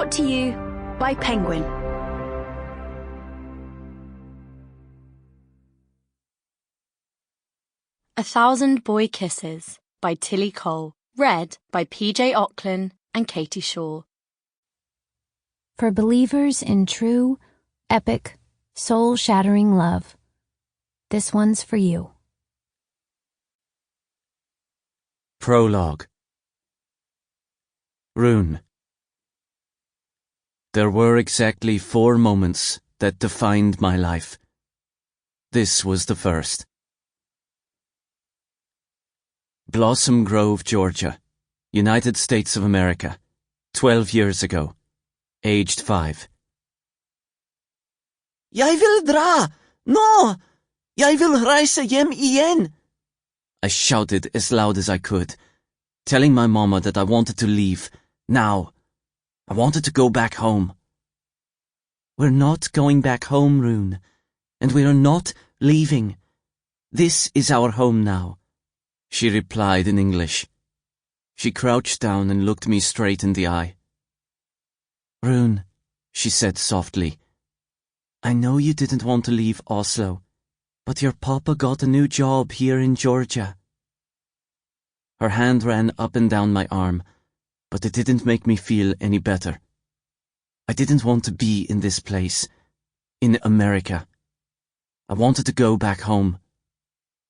Brought to you by Penguin. A Thousand Boy Kisses by Tillie Cole. Read by PJ Ochlan and Katie Schorr. For believers in true, epic, soul-shattering love, this one's for you. Prologue. Rune. There were exactly 4 moments that defined my life. This was the first. Blossom Grove, Georgia, United States of America, 12 years ago, aged 5. Jeg vil dra! Nå! Jeg vil reise hjem igjen! I shouted as loud as I could, telling my mama that I wanted to leave, now. I wanted to go back home. We're not going back home, Rune, and we are not leaving. This is our home now, she replied in English. She crouched down and looked me straight in the eye. Rune, she said softly, I know you didn't want to leave Oslo, but your papa got a new job here in Georgia. Her hand ran up and down my arm, but it didn't make me feel any better. I didn't want to be in this place, in America. I wanted to go back home.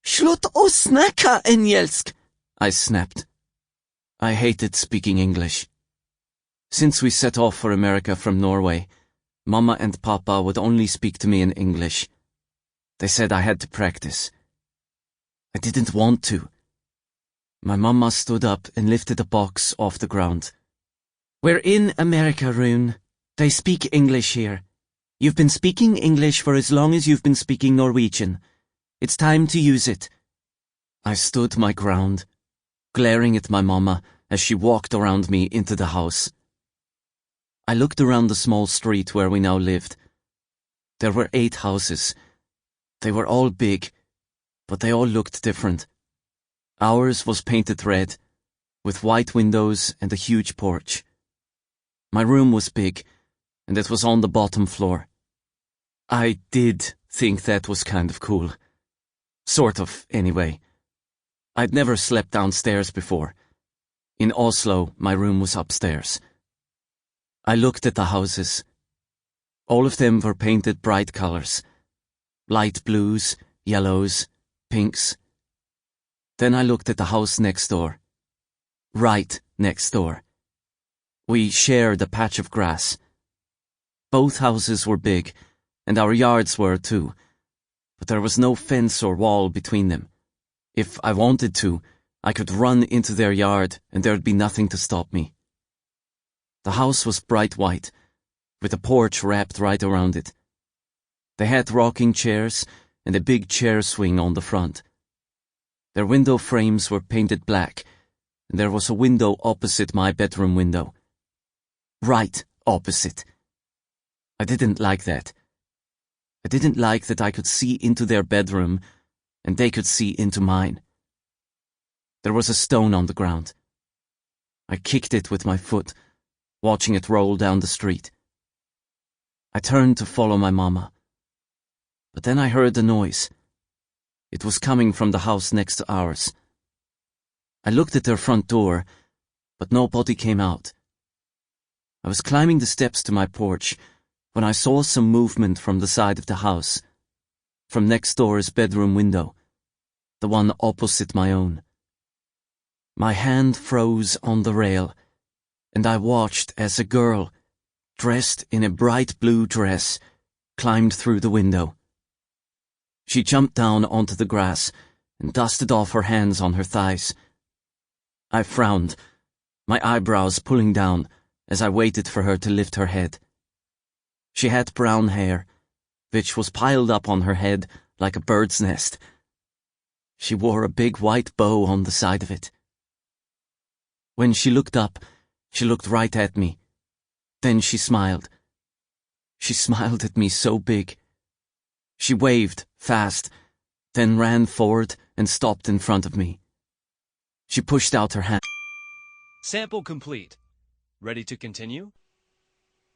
Slutt å snakke engelsk! I snapped. I hated speaking English. Since we set off for America from Norway, Mama and Papa would only speak to me in English. They said I had to practice. I didn't want to. My mama stood up and lifted a box off the ground. We're in America, Rune. They speak English here. You've been speaking English for as long as you've been speaking Norwegian. It's time to use it. I stood my ground, glaring at my mama as she walked around me into the house. I looked around the small street where we now lived. There were 8 houses. They were all big, but they all looked different. Ours was painted red, with white windows and a huge porch. My room was big, and it was on the bottom floor. I did think that was kind of cool. Sort of, anyway. I'd never slept downstairs before. In Oslo, my room was upstairs. I looked at the houses. All of them were painted bright colors. Light blues, yellows, pinks. Then I looked at the house next door. Right next door. We shared a patch of grass. Both houses were big, and our yards were too, but there was no fence or wall between them. If I wanted to, I could run into their yard and there'd be nothing to stop me. The house was bright white, with a porch wrapped right around it. They had rocking chairs and a big chair swing on the front. Their window frames were painted black, and there was a window opposite my bedroom window. Right opposite. I didn't like that. I didn't like that I could see into their bedroom, and they could see into mine. There was a stone on the ground. I kicked it with my foot, watching it roll down the street. I turned to follow my mama. But then I heard a noise. It was coming from the house next to ours. I looked at their front door, but nobody came out. I was climbing the steps to my porch when I saw some movement from the side of the house, from next door's bedroom window, the one opposite my own. My hand froze on the rail, and I watched as a girl, dressed in a bright blue dress, climbed through the window. She jumped down onto the grass and dusted off her hands on her thighs. I frowned, my eyebrows pulling down as I waited for her to lift her head. She had brown hair, which was piled up on her head like a bird's nest. She wore a big white bow on the side of it. When she looked up, she looked right at me. Then she smiled. She smiled at me so big. She waved, fast, then ran forward and stopped in front of me. She pushed out her hand. Sample complete. Ready to continue?